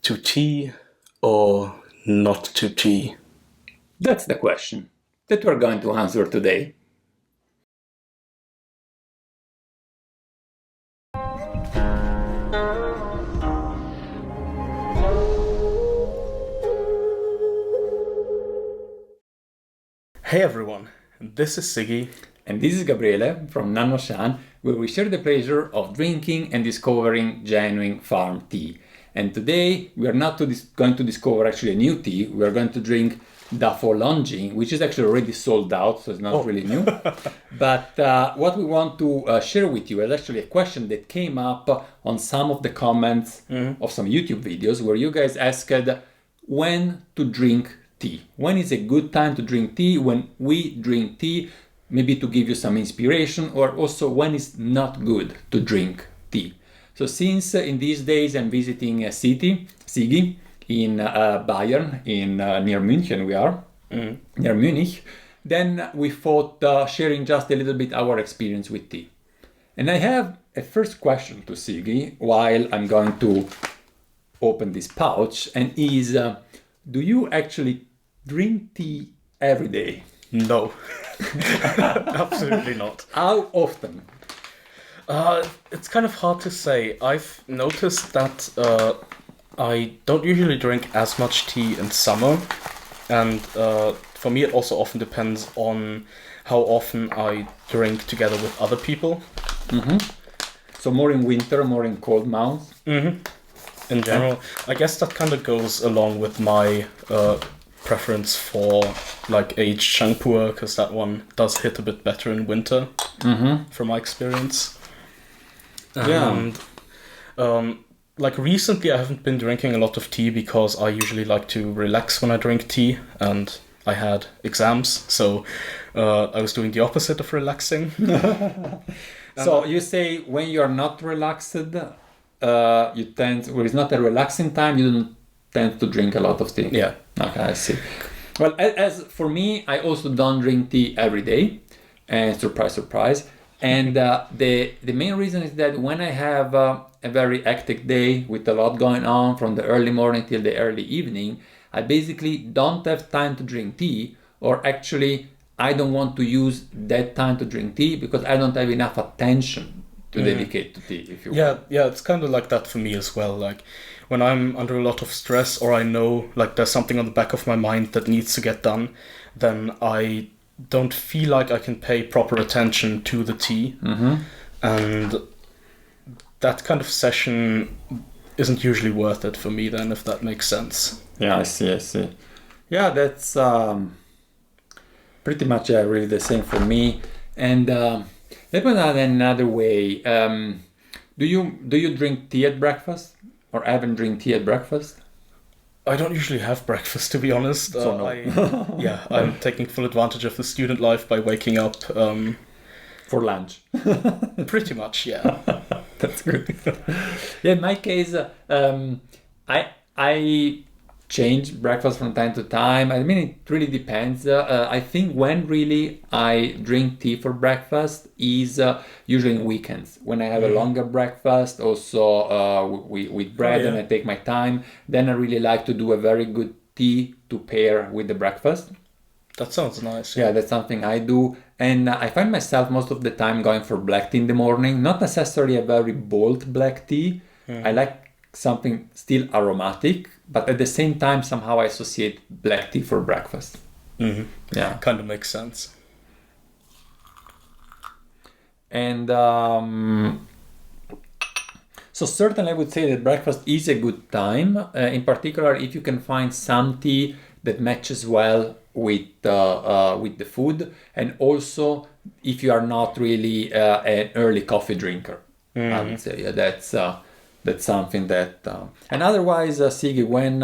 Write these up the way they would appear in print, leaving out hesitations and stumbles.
To tea or not to tea? That's the question that we're going to answer today. Hey everyone, this is Sigi. And this is Gabriele from nannuoshan, where we share the pleasure of drinking and discovering genuine farm tea. And today we are not going to discover actually a new tea. We are going to drink Jing, which is actually already sold out, so it's not really new. But what we want to share with you is actually a question that came up on some of the comments of some YouTube videos where you guys asked when to drink tea. When is a good time to drink tea? When we drink tea, maybe to give you some inspiration, or also when it's not good to drink tea. So since in these days I'm visiting a city, Sigi, in Bayern, near München we are, near Munich, then we thought sharing just a little bit our experience with tea. And I have a first question to Sigi while I'm going to open this pouch, and is, do you actually drink tea every day? No, absolutely not. How often? It's kind of hard to say. I've noticed that I don't usually drink as much tea in summer, and for me it also often depends on how often I drink together with other people. So more in winter, more in cold months? In general, I guess that kind of goes along with my preference for like aged shampoo, because that one does hit a bit better in winter, from my experience. And like recently I haven't been drinking a lot of tea because I usually like to relax when I drink tea, and I had exams, so I was doing the opposite of relaxing. So you say when you're not relaxed, you tend, when it's not a relaxing time, you don't tend to drink a lot of tea. Yeah. Okay, I see. Well, as for me, I also don't drink tea every day, and surprise, surprise. And the main reason is that when I have a very hectic day with a lot going on from the early morning till the early evening, I basically don't have time to drink tea, or actually I don't want to use that time to drink tea because I don't have enough attention to dedicate to tea, if you will. Yeah, it's kind of like that for me as well. Like when I'm under a lot of stress, or I know like there's something on the back of my mind that needs to get done, then I don't feel like I can pay proper attention to the tea. And that kind of session isn't usually worth it for me then, if that makes sense. Yeah, I see. Yeah, that's pretty much really the same for me. And let me add another way. Do you drink tea at breakfast, or haven't drink tea at breakfast? I don't usually have breakfast, to be honest. So no. I'm taking full advantage of the student life by waking up. For lunch. Pretty much, yeah. That's good. Yeah, in my case, I change breakfast from time to time. I mean, it really depends. I think when really I drink tea for breakfast is usually in weekends. When I have a longer breakfast, also with bread, and I take my time, then I really like to do a very good tea to pair with the breakfast. That sounds nice. Yeah, that's something I do. And I find myself most of the time going for black tea in the morning. Not necessarily a very bold black tea. I like something still aromatic, but at the same time somehow I associate black tea for breakfast. Yeah, kind of makes sense. And so certainly I would say that breakfast is a good time, in particular if you can find some tea that matches well with the food, and also if you are not really an early coffee drinker. I would say that's something that. And otherwise, Sigi, when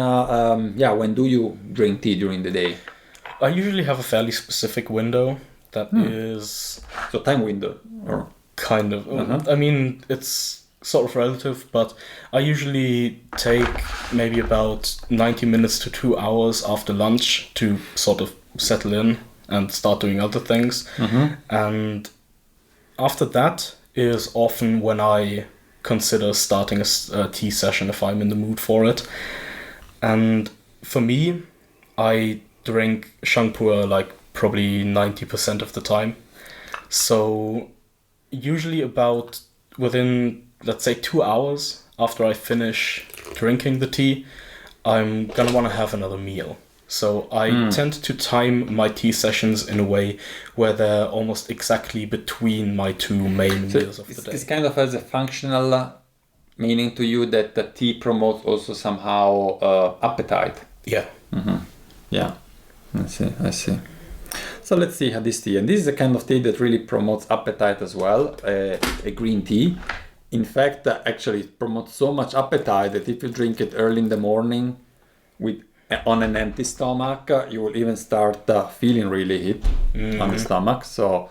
do you drink tea during the day? I usually have a fairly specific window that is. So time window, or kind of. I mean, it's sort of relative, but I usually take maybe about 90 minutes to 2 hours after lunch to sort of settle in and start doing other things. And after that is often when I consider starting a tea session if I'm in the mood for it. And for me, I drink shangpua like probably 90% of the time. So usually about within, let's say, 2 hours after I finish drinking the tea, I'm gonna want to have another meal. So I tend to time my tea sessions in a way where they're almost exactly between my two main meals of the day. This kind of has a functional meaning to you that the tea promotes also somehow appetite. Yeah. Yeah, I see. So let's see how this tea, and this is a kind of tea that really promotes appetite as well, a green tea. In fact, actually it promotes so much appetite that if you drink it early in the morning on an empty stomach, you will even start feeling really hit on the stomach. So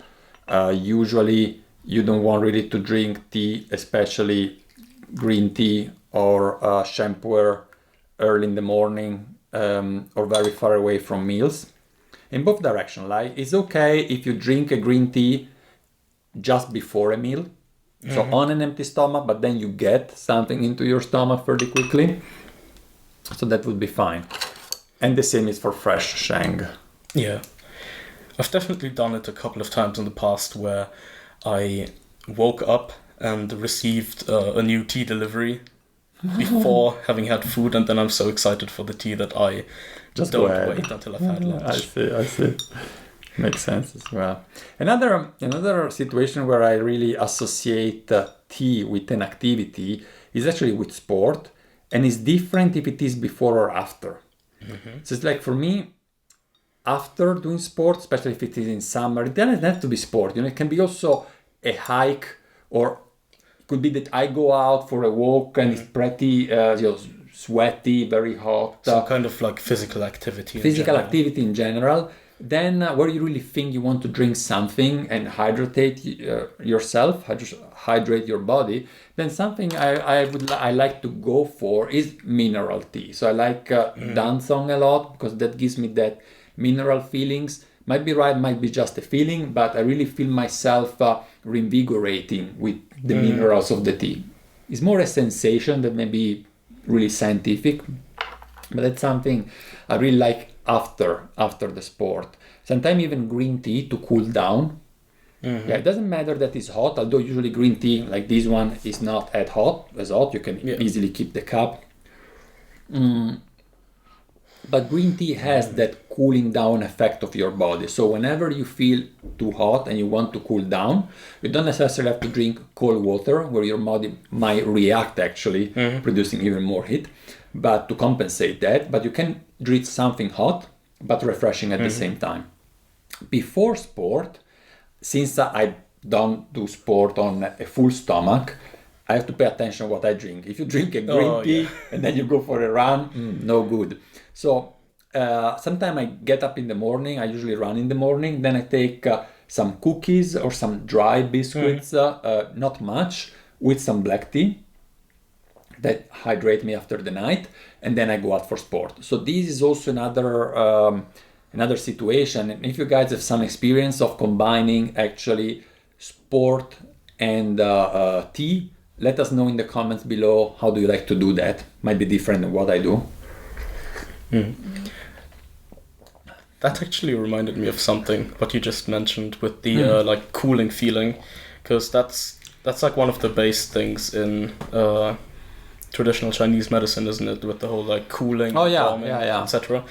usually you don't want really to drink tea, especially green tea or shampoo early in the morning or very far away from meals. In both directions, like it's okay if you drink a green tea just before a meal, so on an empty stomach, but then you get something into your stomach fairly quickly, so that would be fine. And the same is for fresh shang. Yeah. I've definitely done it a couple of times in the past where I woke up and received a new tea delivery before having had food, and then I'm so excited for the tea that I just don't wait until I've had lunch. I see. Makes sense as well. Another situation where I really associate tea with an activity is actually with sport, and it's different if it is before or after. So it's like for me, after doing sport, especially if it is in summer, it doesn't have to be sport. It can be also a hike, or it could be that I go out for a walk and it's pretty sweaty, very hot. So kind of like physical activity. Activity in general. Then where you really think you want to drink something and hydrate yourself, hydrate your body, then something I like to go for is mineral tea. So I like Dansong a lot because that gives me that mineral feelings. Might be right, might be just a feeling, but I really feel myself reinvigorating with the minerals of the tea. It's more a sensation than maybe really scientific, but that's something I really like after the sport. Sometimes even green tea to cool down. Yeah, it doesn't matter that it's hot, although usually green tea like this one is not as hot. You can easily keep the cup. But green tea has that cooling down effect of your body. So whenever you feel too hot and you want to cool down, you don't necessarily have to drink cold water where your body might react actually, producing even more heat. But to compensate that, but you can drink something hot but refreshing at the same time. Before sport, since I don't do sport on a full stomach, I have to pay attention to what I drink. If you drink a green tea and then you go for a run, no good. So sometimes I get up in the morning, I usually run in the morning, then I take some cookies or some dry biscuits, not much, with some black tea that hydrate me after the night, and then I go out for sport. So this is also another situation. And if you guys have some experience of combining actually sport and tea, let us know in the comments below. How do you like to do that? Might be different than what I do. That actually reminded me of something what you just mentioned with the like cooling feeling, because that's like one of the base things in traditional Chinese medicine, isn't it? With the whole like cooling, warming, etc.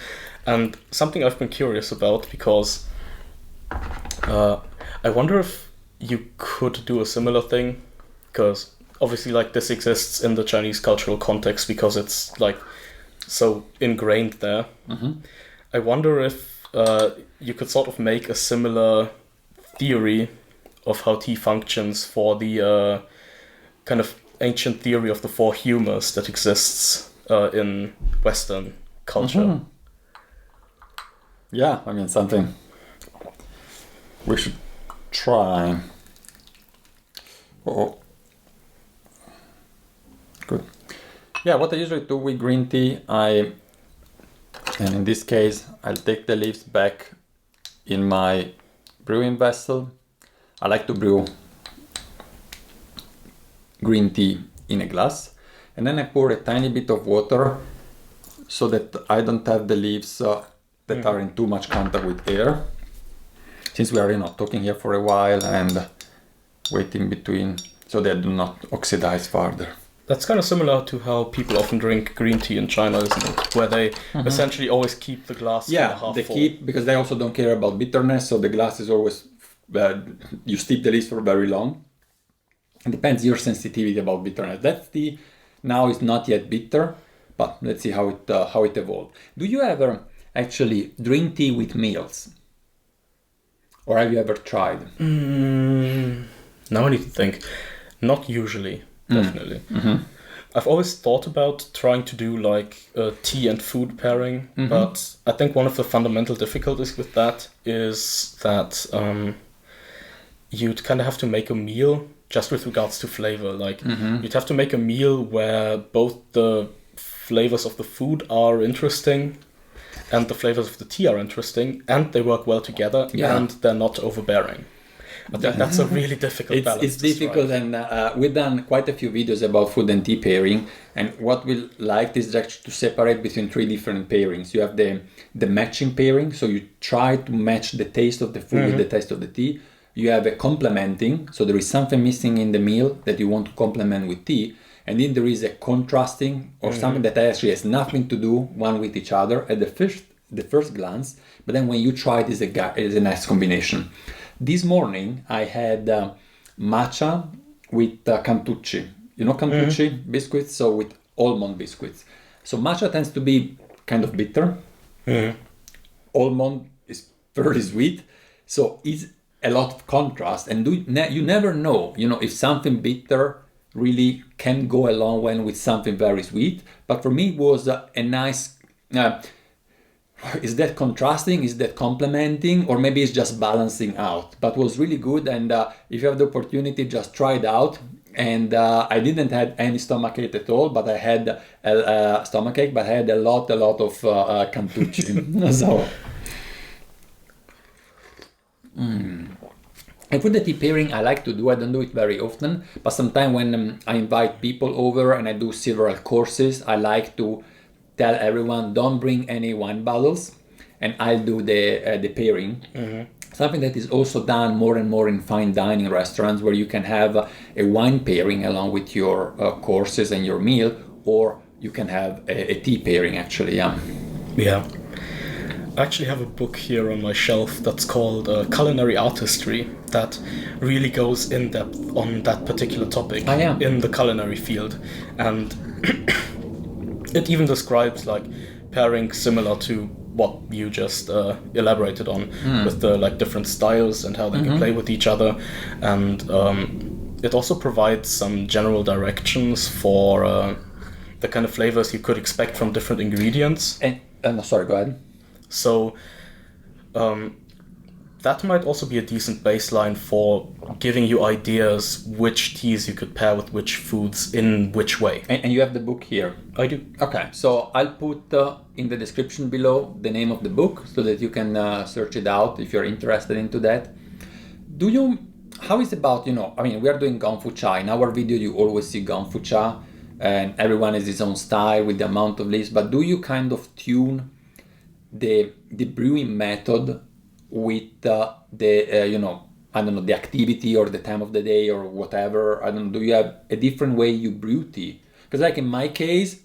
And something I've been curious about, because I wonder if you could do a similar thing, because obviously like this exists in the Chinese cultural context because it's like so ingrained there. I wonder if you could sort of make a similar theory of how tea functions for the kind of ancient theory of the four humors that exists in Western culture. Yeah, I mean, something we should try. Oh, good. Yeah, what I usually do with green tea, and in this case, I'll take the leaves back in my brewing vessel. I like to brew green tea in a glass, and then I pour a tiny bit of water so that I don't have the leaves that are in too much contact with air. Since we are talking here for a while and waiting between, so they do not oxidize further. That's kind of similar to how people often drink green tea in China, isn't it? Where they essentially always keep the glass half full. Keep, because they also don't care about bitterness, so the glass is always, you steep the leaves for very long. It depends your sensitivity about bitterness. That tea now is not yet bitter, but let's see how it evolves. Do you ever actually drink tea with meals? Or have you ever tried? Now I need to think. Not usually. Definitely. I've always thought about trying to do like a tea and food pairing, but I think one of the fundamental difficulties with that is that you'd kind of have to make a meal just with regards to flavor. Like you'd have to make a meal where both the flavors of the food are interesting and the flavors of the tea are interesting and they work well together and they're not overbearing. I think that's a really difficult balance. It's difficult, and we've done quite a few videos about food and tea pairing. And what we liked is actually to separate between 3 different pairings. You have the matching pairing, so you try to match the taste of the food with the taste of the tea. You have a complementing, so there is something missing in the meal that you want to complement with tea. And then there is a contrasting, or something that actually has nothing to do one with each other at the first glance. But then when you try it, is a nice combination. This morning I had matcha with cantucci. You know cantucci biscuits? So with almond biscuits. So matcha tends to be kind of bitter. Almond is very sweet. So it's a lot of contrast. And you never know, if something bitter really can go along well with something very sweet. But for me it was a nice... is that contrasting? Is that complementing? Or maybe it's just balancing out? But was really good, and if you have the opportunity, just try it out. And I didn't have any stomachache at all, but I had a stomachache, but I had a lot of cantucci. So, And for the tea pairing, I like to do. I don't do it very often, but sometimes when I invite people over and I do several courses, I like to tell everyone, don't bring any wine bottles, and I'll do the pairing. Something that is also done more and more in fine dining restaurants, where you can have a wine pairing along with your courses and your meal, or you can have a tea pairing actually. Yeah. I actually have a book here on my shelf that's called Culinary Artistry that really goes in depth on that particular topic in the culinary field, and it even describes like pairing similar to what you just elaborated on with the like different styles and how they can play with each other, and it also provides some general directions for the kind of flavors you could expect from different ingredients. And sorry, go ahead. So that might also be a decent baseline for giving you ideas which teas you could pair with which foods in which way. And you have the book here? I do. Okay, so I'll put in the description below the name of the book so that you can search it out if you're interested into that. How is about, we are doing Gongfu Cha. In our video you always see Gongfu Cha and everyone has his own style with the amount of leaves, but do you kind of tune the brewing method with the activity or the time of the day or whatever? Do you have a different way you brew tea? Because like in my case,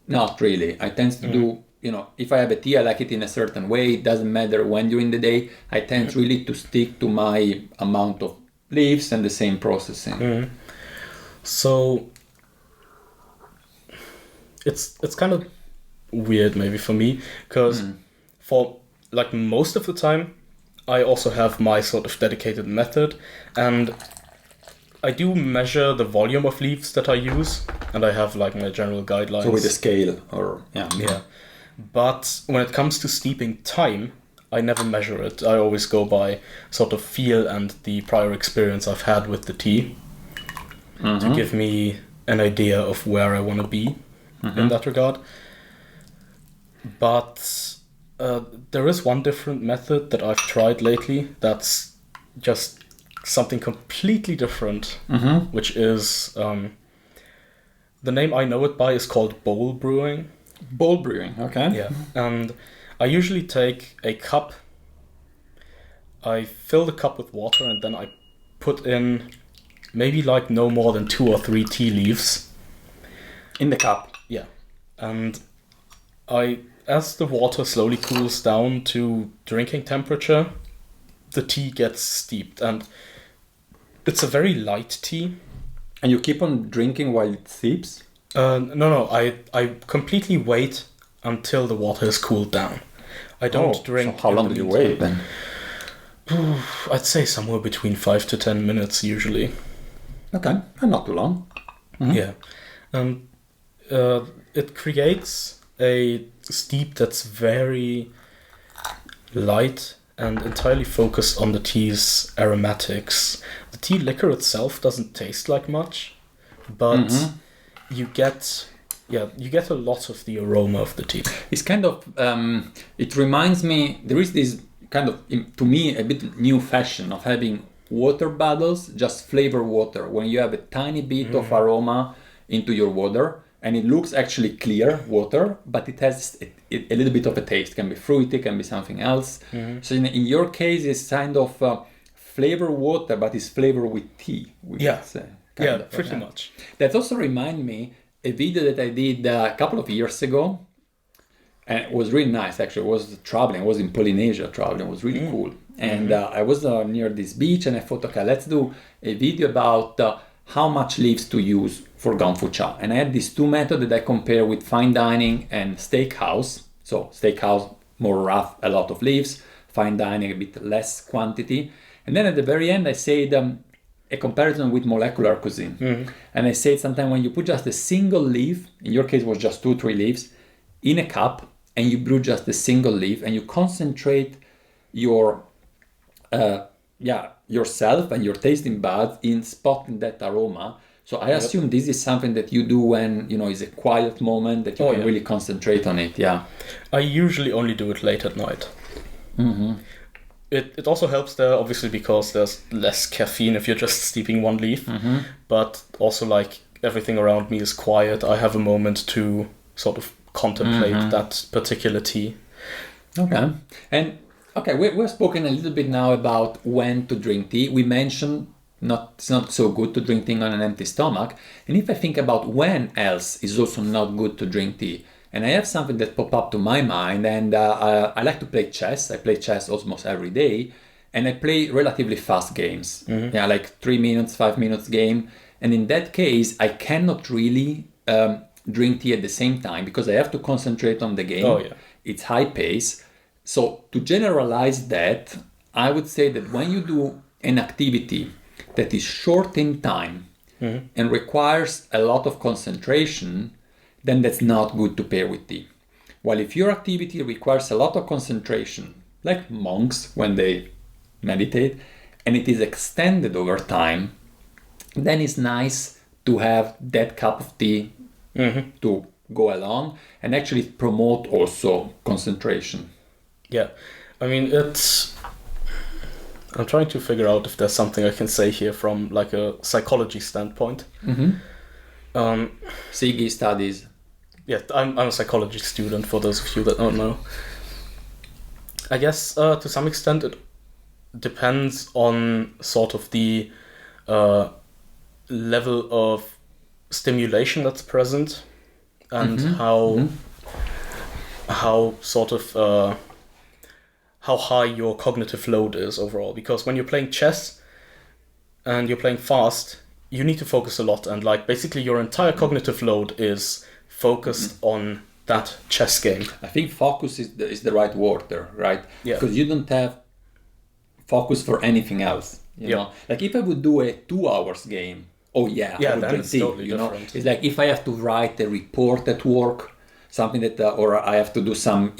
not really. I tend to do, if I have a tea, I like it in a certain way. It doesn't matter when during the day. I tend really to stick to my amount of leaves and the same processing. So it's kind of weird maybe for me, because for like most of the time I also have my sort of dedicated method, and I do measure the volume of leaves that I use, and I have like my general guidelines. So with a scale or yeah. But when it comes to steeping time, I never measure it. I always go by sort of feel and the prior experience I've had with the tea to give me an idea of where I want to be in that regard. But there is one different method that I've tried lately that's just something completely different, which is the name I know it by is called bowl brewing. Bowl brewing, okay. Yeah, and I usually take a cup. I fill the cup with water, and then I put in maybe like no more than 2 or 3 tea leaves. In the cup. Yeah, and as the water slowly cools down to drinking temperature, the tea gets steeped, and it's a very light tea. And you keep on drinking while it steeps? No, I completely wait until the water is cooled down. I don't drink. So how long do you wait then? I'd say somewhere between 5 to 10 minutes usually. Okay, not too long. Yeah, and it creates a steep that's very light and entirely focused on the tea's aromatics. The tea liquor itself doesn't taste like much, but you get a lot of the aroma of the tea. It's kind of it reminds me, there is this kind of, to me, a bit new fashion of having water bottles, just flavor water, when you have a tiny bit of aroma into your water, and it looks actually clear water, but it has a little bit of a taste. Can be fruity, can be something else. So in your case, it's kind of flavor water, but it's flavor with tea. Pretty much. That also reminds me a video that I did a couple of years ago, and it was really nice. Actually, I was traveling. I was in Polynesia traveling. It was really cool. And I was near this beach, and I thought, okay, let's do a video about how much leaves to use for Gongfu Cha. And I had these 2 methods that I compare with fine dining and steakhouse. So steakhouse, more rough, a lot of leaves. Fine dining, a bit less quantity. And then at the very end, I said a comparison with molecular cuisine. And I said sometimes when you put just a single leaf, in your case it was just 2-3 leaves, in a cup, and you brew just a single leaf, and you concentrate your yourself and your tasting buds in spotting that aroma. So I assume this is something that you do when, it's a quiet moment that you can really concentrate on it. Yeah. I usually only do it late at night. It also helps there, obviously, because there's less caffeine if you're just steeping 1 leaf. But also, like, everything around me is quiet. I have a moment to sort of contemplate that particular tea. Okay. And we've spoken a little bit now about when to drink tea. We mentioned it's not so good to drink tea on an empty stomach. And if I think about when else is also not good to drink tea, and I have something that popped up to my mind, and I like to play chess. I play chess almost every day, and I play relatively fast games. Like 3 minutes, 5 minutes game. And in that case, I cannot really drink tea at the same time because I have to concentrate on the game. It's high pace. So to generalize that, I would say that when you do an activity that is short in time and requires a lot of concentration, then that's not good to pair with tea. While if your activity requires a lot of concentration, like monks when they meditate, and it is extended over time, then it's nice to have that cup of tea to go along and actually promote also concentration. Yeah, I mean, I'm trying to figure out if there's something I can say here from like a psychology standpoint. Sigi studies. Yeah, I'm a psychology student, for those of you that don't know. I guess to some extent it depends on sort of the level of stimulation that's present and how sort of how high your cognitive load is overall. Because when you're playing chess and you're playing fast, you need to focus a lot, and like basically your entire cognitive load is focused on that chess game. I think focus is the right word there, right? Yeah. Because you don't have focus for anything else. You know, like if I would do a 2 hours game, I would then it's totally different. It's like if I have to write a report at work, something that, or I have to do some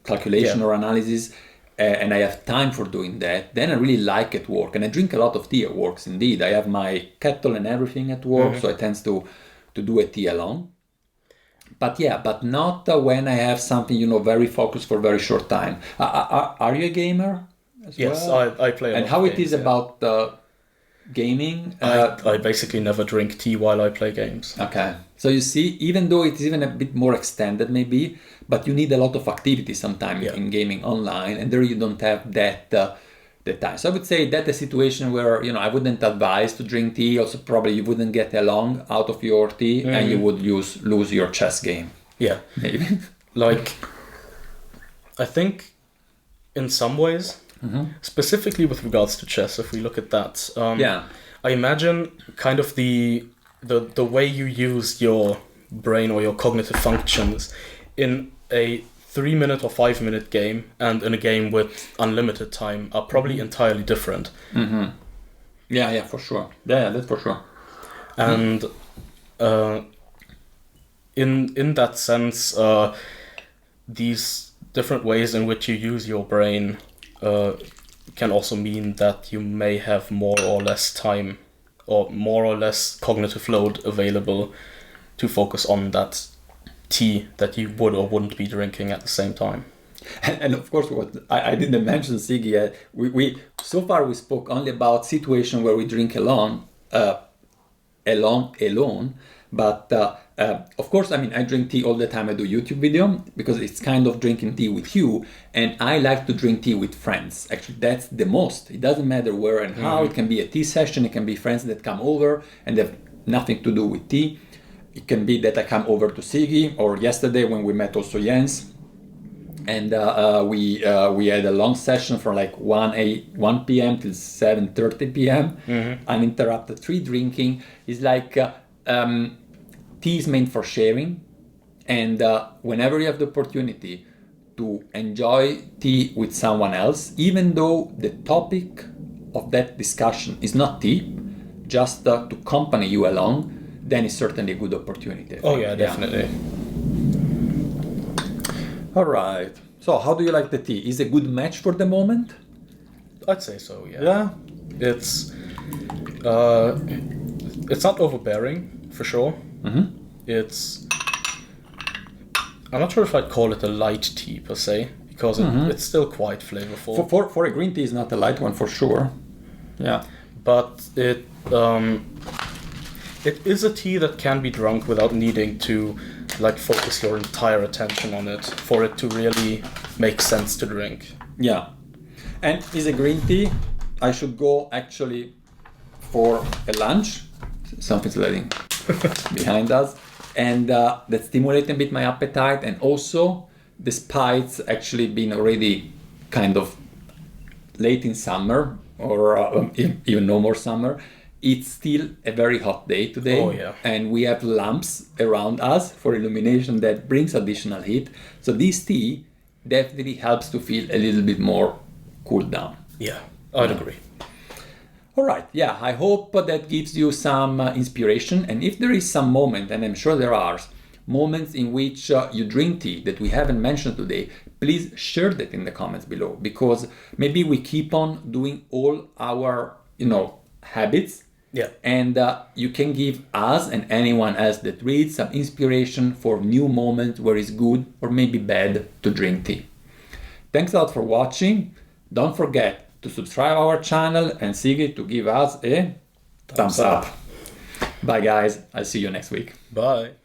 calculation or analysis, and I have time for doing that, then I really like at work. And I drink a lot of tea at work, indeed. I have my kettle and everything at work, so I tend to do a tea alone. But not when I have something, very focused for a very short time. Are you a gamer as yes, well? I play a lot and how of it is games, about gaming? I basically never drink tea while I play games. Okay. So you see, even though it's even a bit more extended maybe, but you need a lot of activity sometimes in gaming online, and there you don't have that time. So I would say that's a situation where, you know, I wouldn't advise to drink tea. Also, probably you wouldn't get along out of your tea, and you would lose your chess game. Yeah. Maybe. Like, I think in some ways, specifically with regards to chess, if we look at that, I imagine kind of the way you use your brain or your cognitive functions in a 3-minute or 5-minute game and in a game with unlimited time are probably entirely different. Yeah, for sure. Yeah, that's for sure. And in that sense, these different ways in which you use your brain can also mean that you may have more or less time or more or less cognitive load available to focus on that tea that you would or wouldn't be drinking at the same time. And of course, what I didn't mention, Sigi, we so far we spoke only about situation where we drink alone, but of course, I mean, I drink tea all the time. I do YouTube video because it's kind of drinking tea with you, and I like to drink tea with friends. Actually, that's the most. It doesn't matter where and how. It can be a tea session. It can be friends that come over and they have nothing to do with tea. It can be that I come over to Sigi, or yesterday when we met also Jens, and we had a long session from like 1 p.m. till 7:30 p.m. Uninterrupted free drinking. It's like tea is meant for sharing, and whenever you have the opportunity to enjoy tea with someone else, even though the topic of that discussion is not tea, just to accompany you along, then it's certainly a good opportunity. Oh yeah, definitely. All right. So how do you like the tea? Is it a good match for the moment? I'd say so, yeah. Yeah. It's not overbearing, for sure. It's... I'm not sure if I'd call it a light tea, per se, because it's still quite flavorful. For a green tea, it's not a light one, for sure. Yeah. But it is a tea that can be drunk without needing to like focus your entire attention on it for it to really make sense to drink. Yeah. And is a green tea, I should go actually for a lunch. Something's letting behind us. And that stimulates a bit my appetite. And also, despite actually being already kind of late in summer, or even no more summer, it's still a very hot day today. Oh, yeah. And we have lamps around us for illumination that brings additional heat. So this tea definitely helps to feel a little bit more cooled down. Yeah, I'd agree. All right, yeah, I hope that gives you some inspiration. And if there is some moment, and I'm sure there are, moments in which you drink tea that we haven't mentioned today, please share that in the comments below, because maybe we keep on doing all our, habits. Yeah. And you can give us and anyone else that reads some inspiration for new moments where it's good or maybe bad to drink tea. Thanks a lot for watching. Don't forget to subscribe our channel and Sigi to give us a thumbs up. Bye guys, I'll see you next week. Bye.